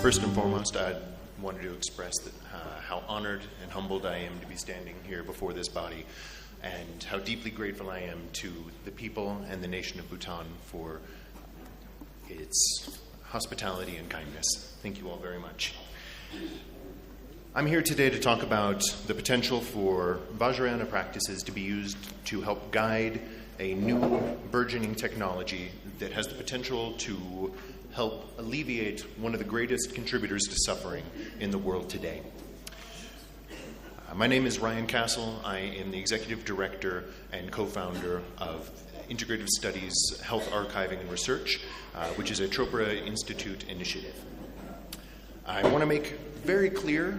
First and foremost, I wanted to express that, how honored and humbled I am to be standing here before this body, and how deeply grateful I am to the people and the nation of Bhutan for its hospitality and kindness. Thank you all very much. I'm here today to talk about the potential for Vajrayana practices to be used to help guide a new burgeoning technology that has the potential to help alleviate one of the greatest contributors to suffering in the world today. My name is Ryan Castle. I am the Executive Director and co-founder of Integrative Studies Health Archiving and Research, which is a Chopra Institute initiative. I want to make very clear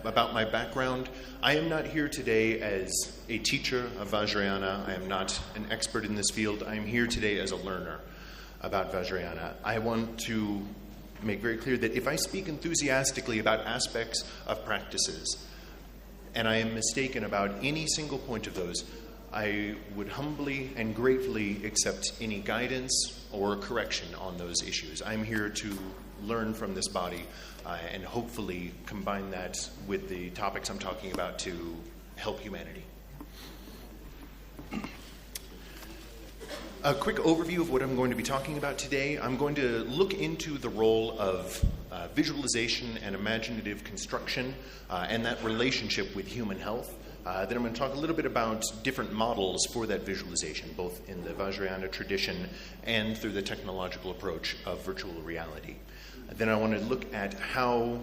about my background. I am not here today as a teacher of Vajrayana. I am not an expert in this field. I am here today as a learner about Vajrayana. I want to make very clear that if I speak enthusiastically about aspects of practices, and I am mistaken about any single point of those, I would humbly and gratefully accept any guidance or correction on those issues. I'm here to learn from this body and hopefully combine that with the topics I'm talking about to help humanity. A quick overview of what I'm going to be talking about today. I'm going to look into the role of visualization and imaginative construction and that relationship with human health. Then I'm going to talk a little bit about different models for that visualization, both in the Vajrayana tradition and through the technological approach of virtual reality. Then I want to look at how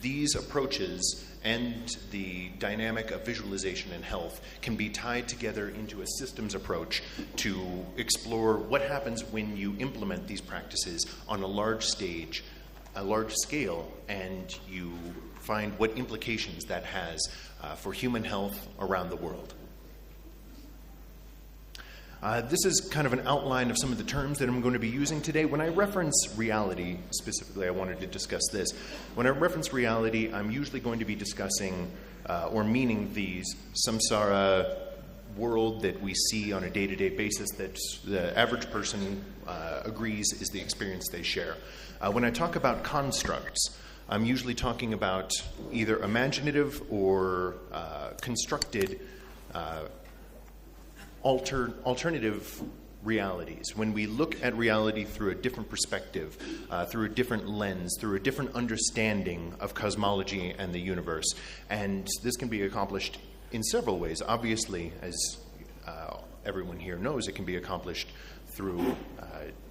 these approaches and the dynamic of visualization and health can be tied together into a systems approach to explore what happens when you implement these practices on a large scale, and you find what implications that has for human health around the world. This is kind of an outline of some of the terms that I'm going to be using today. When I reference reality, specifically I wanted to discuss this. When I reference reality, I'm usually going to be discussing or meaning the samsara world that we see on a day-to-day basis that the average person agrees is the experience they share. When I talk about constructs, I'm usually talking about either imaginative or constructed alternative realities. When we look at reality through a different perspective, through a different lens, through a different understanding of cosmology and the universe. And this can be accomplished in several ways. Obviously, as everyone here knows, it can be accomplished through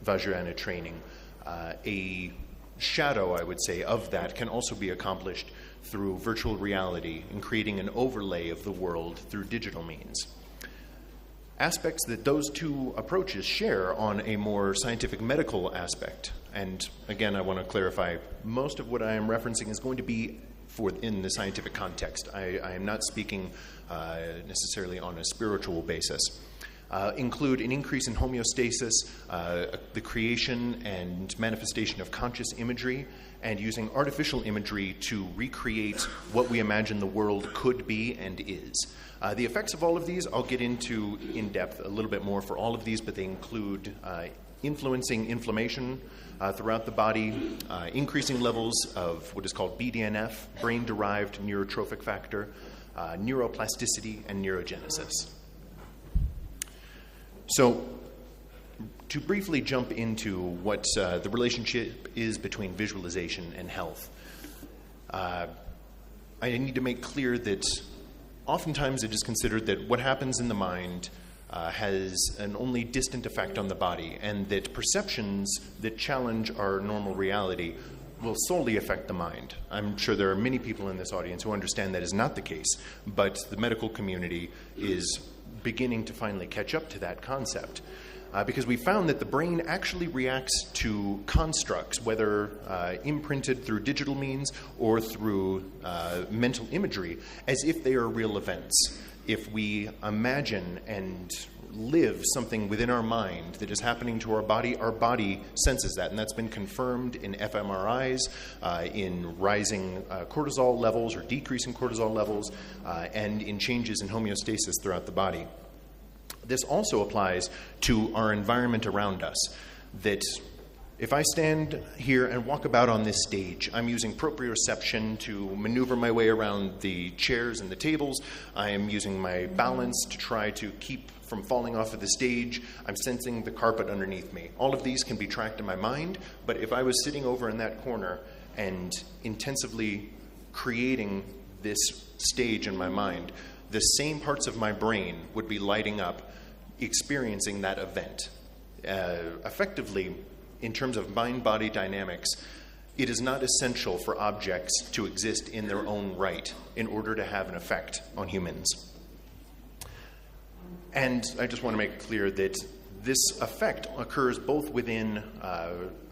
Vajrayana training. A shadow, I would say, of that can also be accomplished through virtual reality and creating an overlay of the world through digital means. Aspects that those two approaches share on a more scientific medical aspect. And again, I want to clarify, most of what I am referencing is going to be in the scientific context. I am not speaking necessarily on a spiritual basis. Include an increase in homeostasis, the creation and manifestation of conscious imagery, and using artificial imagery to recreate what we imagine the world could be and is. The effects of all of these, I'll get into in depth a little bit more for all of these, but they include influencing inflammation throughout the body, increasing levels of what is called BDNF, brain-derived neurotrophic factor, neuroplasticity, and neurogenesis. So, to briefly jump into what the relationship is between visualization and health, I need to make clear that oftentimes it is considered that what happens in the mind has an only distant effect on the body, and that perceptions that challenge our normal reality will solely affect the mind. I'm sure there are many people in this audience who understand that is not the case, but the medical community is beginning to finally catch up to that concept. Because we found that the brain actually reacts to constructs, whether imprinted through digital means or through mental imagery, as if they are real events. If we imagine and live something within our mind that is happening to our body senses that, and that's been confirmed in fMRIs, in rising cortisol levels or decreasing cortisol levels, and in changes in homeostasis throughout the body. This also applies to our environment around us, that If I stand here and walk about on this stage, I'm using proprioception to maneuver my way around the chairs and the tables. I am using my balance to try to keep from falling off of the stage. I'm sensing the carpet underneath me. All of these can be tracked in my mind, but if I was sitting over in that corner and intensively creating this stage in my mind, the same parts of my brain would be lighting up, experiencing that event. Effectively, in terms of mind-body dynamics, it is not essential for objects to exist in their own right in order to have an effect on humans. And I just want to make it clear that this effect occurs both within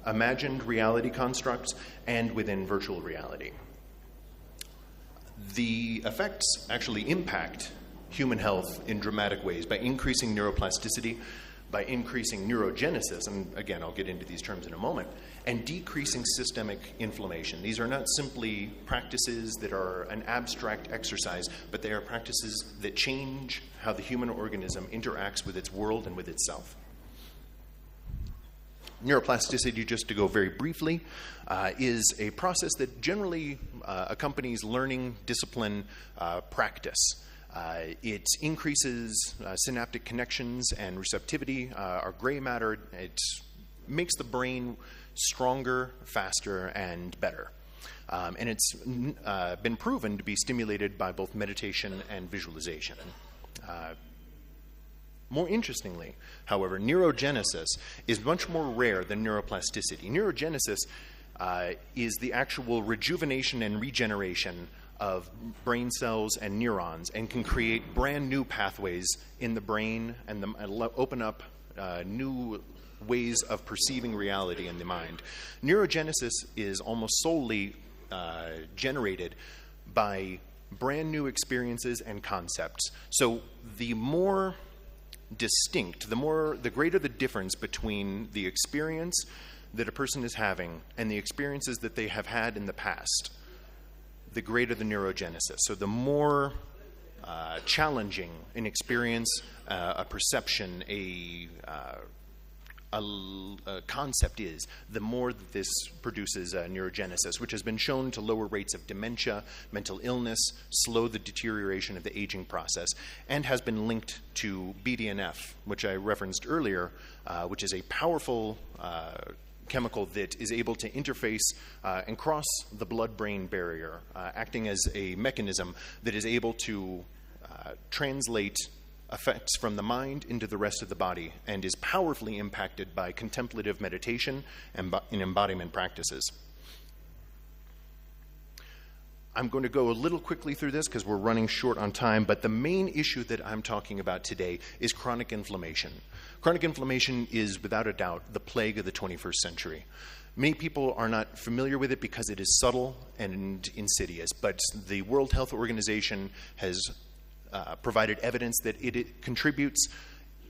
imagined reality constructs and within virtual reality. The effects actually impact human health in dramatic ways by increasing neuroplasticity, by increasing neurogenesis, and again, I'll get into these terms in a moment, and decreasing systemic inflammation. These are not simply practices that are an abstract exercise, but they are practices that change how the human organism interacts with its world and with itself. Neuroplasticity, just to go very briefly, is a process that generally accompanies learning, discipline, practice. It increases synaptic connections and receptivity, our gray matter. It makes the brain stronger, faster, and better. And it's been proven to be stimulated by both meditation and visualization. More interestingly, however, neurogenesis is much more rare than neuroplasticity. Neurogenesis is the actual rejuvenation and regeneration of brain cells and neurons, and can create brand new pathways in the brain and open up new ways of perceiving reality in the mind. Neurogenesis is almost solely generated by brand new experiences and concepts. So the more distinct, the greater the difference between the experience that a person is having and the experiences that they have had in the past, the greater the neurogenesis. So the more challenging an experience, a perception, a concept is, the more that this produces neurogenesis, which has been shown to lower rates of dementia, mental illness, slow the deterioration of the aging process, and has been linked to BDNF, which I referenced earlier, which is a powerful chemical that is able to interface and cross the blood-brain barrier, acting as a mechanism that is able to translate effects from the mind into the rest of the body, and is powerfully impacted by contemplative meditation and embodiment practices. I'm going to go a little quickly through this because we're running short on time, but the main issue that I'm talking about today is chronic inflammation. Chronic inflammation is, without a doubt, the plague of the 21st century. Many people are not familiar with it because it is subtle and insidious, but the World Health Organization has provided evidence that it contributes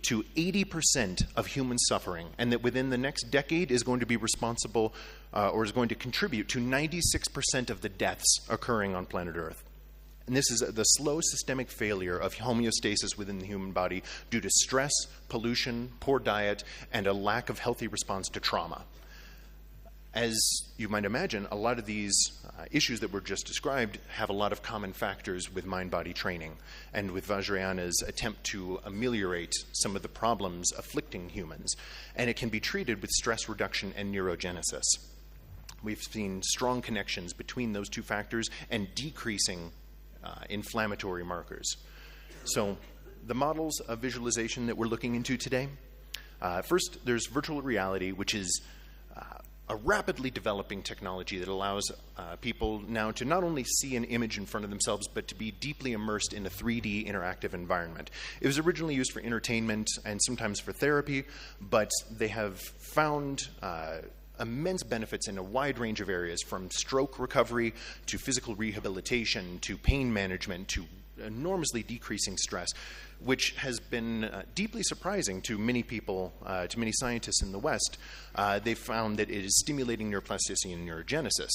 to 80% of human suffering, and that within the next decade is going to be responsible or is going to contribute to 96% of the deaths occurring on planet Earth. And this is the slow systemic failure of homeostasis within the human body due to stress, pollution, poor diet, and a lack of healthy response to trauma. As you might imagine, a lot of these issues that were just described have a lot of common factors with mind-body training and with Vajrayana's attempt to ameliorate some of the problems afflicting humans. And it can be treated with stress reduction and neurogenesis. We've seen strong connections between those two factors and decreasing inflammatory markers. So the models of visualization that we're looking into today, first there's virtual reality, which is a rapidly developing technology that allows people now to not only see an image in front of themselves, but to be deeply immersed in a 3D interactive environment. It was originally used for entertainment and sometimes for therapy, but they have found immense benefits in a wide range of areas, from stroke recovery to physical rehabilitation to pain management to enormously decreasing stress, which has been deeply surprising to many people, to many scientists in the West. They've found that it is stimulating neuroplasticity and neurogenesis.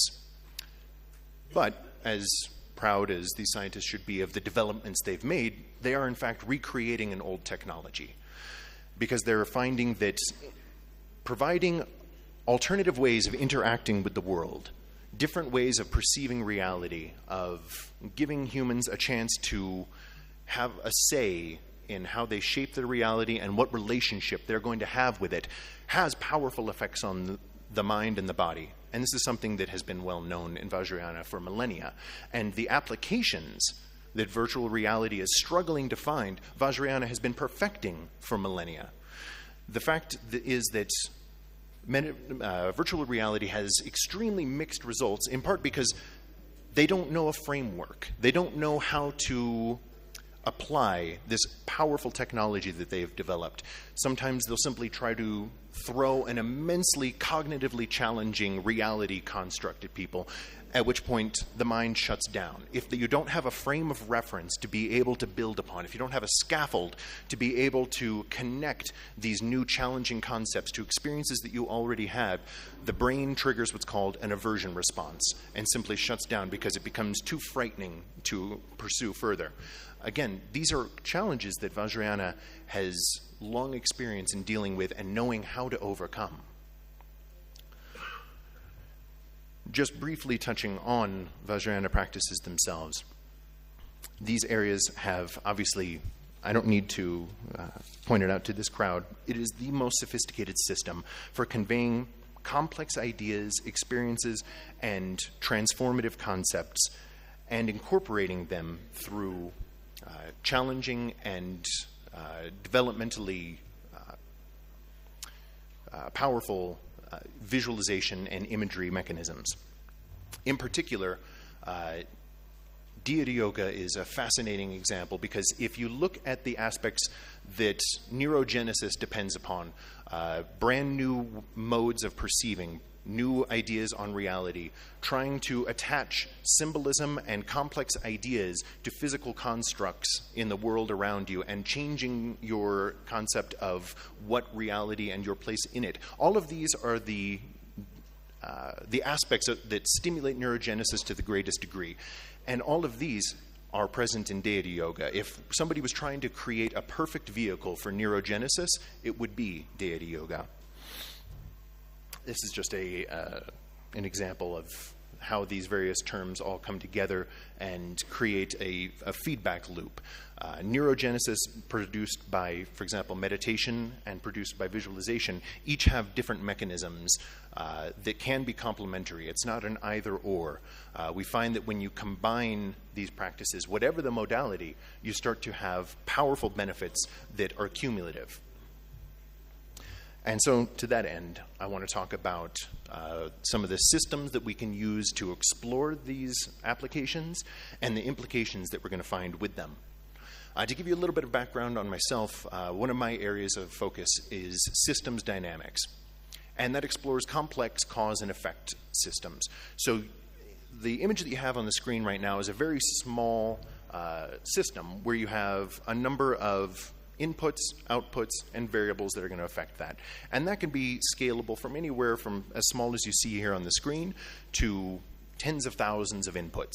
But as proud as these scientists should be of the developments they've made, they are in fact recreating an old technology, because they're finding that providing alternative ways of interacting with the world, different ways of perceiving reality, of giving humans a chance to have a say in how they shape their reality and what relationship they're going to have with it, has powerful effects on the mind and the body. And this is something that has been well known in Vajrayana for millennia. And the applications that virtual reality is struggling to find, Vajrayana has been perfecting for millennia. The fact is that virtual reality has extremely mixed results, in part because they don't know a framework. They don't know how to apply this powerful technology that they've developed. Sometimes they'll simply try to throw an immensely cognitively challenging reality construct at people, at which point the mind shuts down. If you don't have a frame of reference to be able to build upon, if you don't have a scaffold to be able to connect these new challenging concepts to experiences that you already had, the brain triggers what's called an aversion response and simply shuts down because it becomes too frightening to pursue further. Again, these are challenges that Vajrayana has long experience in dealing with and knowing how to overcome. Just briefly touching on Vajrayana practices themselves, these areas have obviously, I don't need to point it out to this crowd, it is the most sophisticated system for conveying complex ideas, experiences, and transformative concepts, and incorporating them through challenging and developmentally powerful visualization and imagery mechanisms. In particular, deity yoga is a fascinating example because if you look at the aspects that neurogenesis depends upon, brand new modes of perceiving, new ideas on reality, trying to attach symbolism and complex ideas to physical constructs in the world around you and changing your concept of what reality and your place in it. All of these are the aspects that stimulate neurogenesis to the greatest degree. And all of these are present in deity yoga. If somebody was trying to create a perfect vehicle for neurogenesis, it would be deity yoga. This is just an example of how these various terms all come together and create a feedback loop. Neurogenesis produced by, for example, meditation and produced by visualization each have different mechanisms that can be complementary. It's not an either or. We find that when you combine these practices, whatever the modality, you start to have powerful benefits that are cumulative. And so, to that end, I want to talk about some of the systems that we can use to explore these applications and the implications that we're going to find with them. To give you a little bit of background on myself, one of my areas of focus is systems dynamics. And that explores complex cause and effect systems. So, the image that you have on the screen right now is a very small system where you have a number of inputs, outputs, and variables that are going to affect that. And that can be scalable from anywhere from as small as you see here on the screen to tens of thousands of inputs.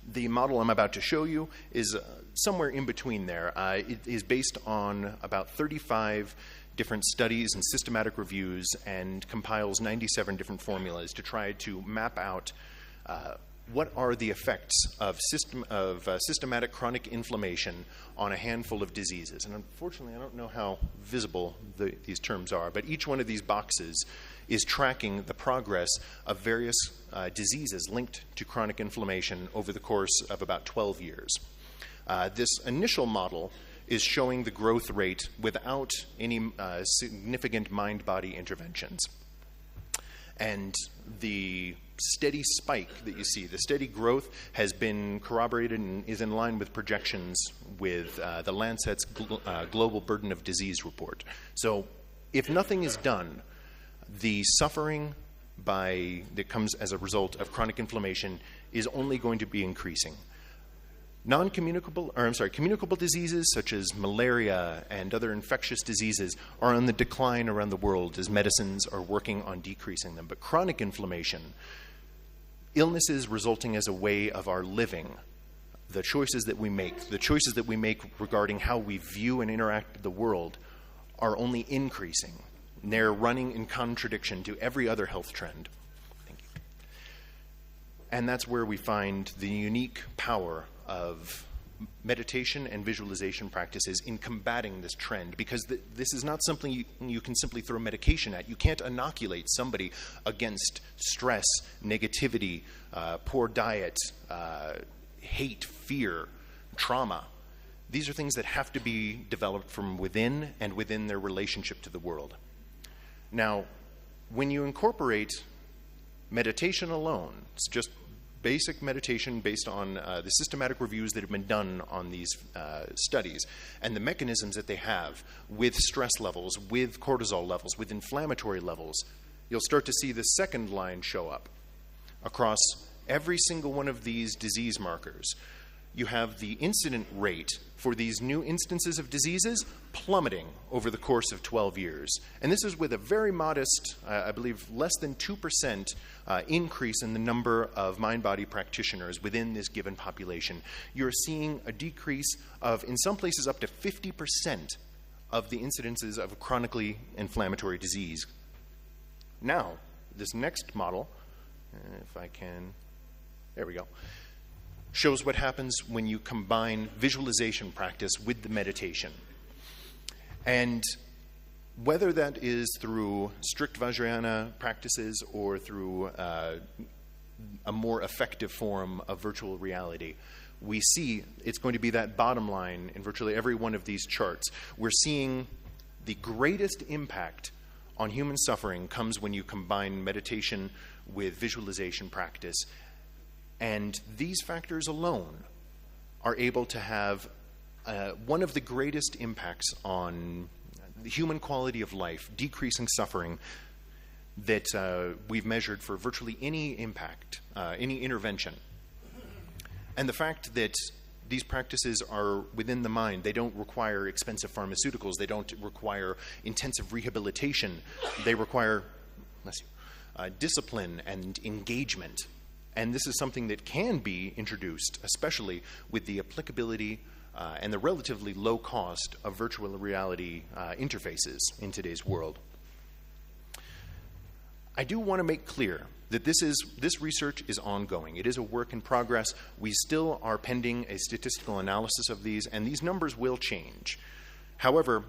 The model I'm about to show you is somewhere in between there. It is based on about 35 different studies and systematic reviews and compiles 97 different formulas to try to map out what are the effects of systematic chronic inflammation on a handful of diseases. And unfortunately, I don't know how visible these terms are, but each one of these boxes is tracking the progress of various diseases linked to chronic inflammation over the course of about 12 years. This initial model is showing the growth rate without any significant mind-body interventions. And the steady spike that you see, the steady growth, has been corroborated and is in line with projections with the Lancet's Global Burden of Disease report. So if nothing is done, the suffering that comes as a result of chronic inflammation is only going to be increasing. Communicable diseases such as malaria and other infectious diseases are on the decline around the world as medicines are working on decreasing them. But chronic inflammation, illnesses resulting as a way of our living, the choices that we make regarding how we view and interact with the world are only increasing. And they're running in contradiction to every other health trend. Thank you. And that's where we find the unique power of meditation and visualization practices in combating this trend, because this is not something you can simply throw medication at. You can't inoculate somebody against stress, negativity, poor diet, hate, fear, trauma. These are things that have to be developed from within and within their relationship to the world. Now, when you incorporate meditation alone, it's just basic meditation based on the systematic reviews that have been done on these studies and the mechanisms that they have with stress levels, with cortisol levels, with inflammatory levels, you'll start to see the second line show up. Across every single one of these disease markers, you have the incident rate for these new instances of diseases plummeting over the course of 12 years. And this is with a very modest, I believe less than 2% increase in the number of mind-body practitioners within this given population. You're seeing a decrease of, in some places, up to 50% of the incidences of chronically inflammatory disease. Now, this next model, if I can, there we go, shows what happens when you combine visualization practice with the meditation. And whether that is through strict Vajrayana practices or through a more effective form of virtual reality, we see it's going to be that bottom line in virtually every one of these charts. We're seeing the greatest impact on human suffering comes when you combine meditation with visualization practice. And these factors alone are able to have one of the greatest impacts on the human quality of life, decreasing suffering, that we've measured for virtually any impact, any intervention. And the fact that these practices are within the mind, they don't require expensive pharmaceuticals, they don't require intensive rehabilitation, they require discipline and engagement. And this is something that can be introduced, especially with the applicability and the relatively low cost of virtual reality interfaces in today's world. I do want to make clear that this research is ongoing. It is a work in progress. We still are pending a statistical analysis of these, and these numbers will change. However,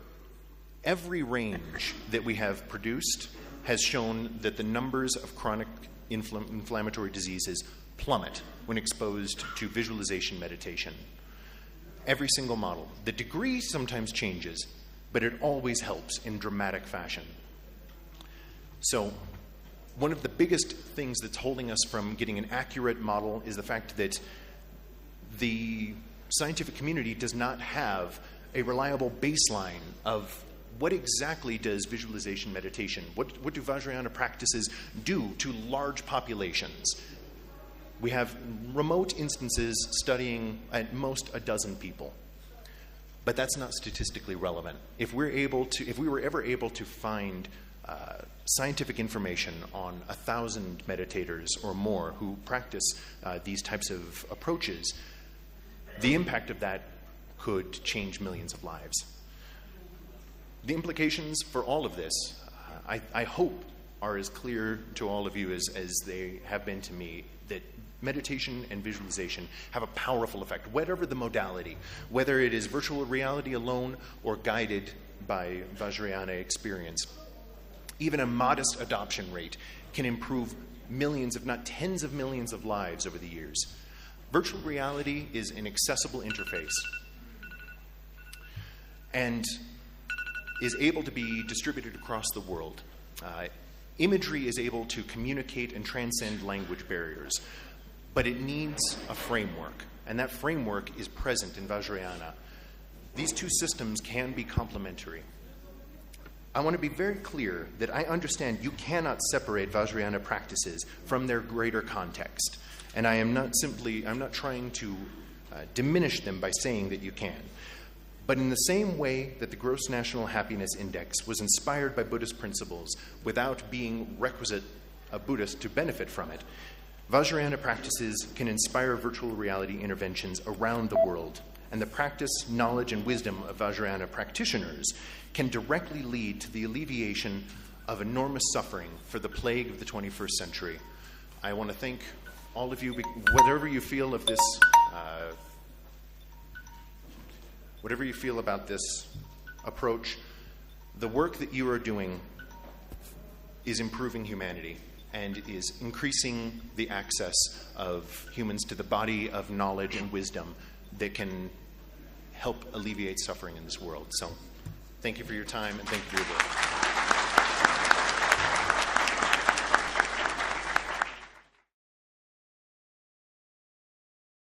every range that we have produced has shown that the numbers of chronic inflammatory diseases plummet when exposed to visualization meditation. Every single model. The degree sometimes changes, but it always helps in dramatic fashion. So, one of the biggest things that's holding us from getting an accurate model is the fact that the scientific community does not have a reliable baseline of what exactly does visualization meditation, what do Vajrayana practices do to large populations? We have remote instances studying at most a dozen people, but that's not statistically relevant. If we were ever able to find scientific information on 1,000 meditators or more who practice these types of approaches, the impact of that could change millions of lives. The implications for all of this, I hope, are as clear to all of you as they have been to me, that meditation and visualization have a powerful effect, whatever the modality, whether it is virtual reality alone or guided by Vajrayana experience. Even a modest adoption rate can improve millions, if not tens of millions of lives over the years. Virtual reality is an accessible interface and is able to be distributed across the world. Imagery is able to communicate and transcend language barriers, but it needs a framework, and that framework is present in Vajrayana. These two systems can be complementary. I want to be very clear that I understand you cannot separate Vajrayana practices from their greater context, and I'm not trying to diminish them by saying that you can. But in the same way that the Gross National Happiness Index was inspired by Buddhist principles without being requisite a Buddhist to benefit from it, Vajrayana practices can inspire virtual reality interventions around the world and the practice, knowledge, and wisdom of Vajrayana practitioners can directly lead to the alleviation of enormous suffering for the plague of the 21st century. I want to thank all of you, whatever you feel of this, whatever you feel about this approach, the work that you are doing is improving humanity and is increasing the access of humans to the body of knowledge and wisdom that can help alleviate suffering in this world. So thank you for your time and thank you for your work.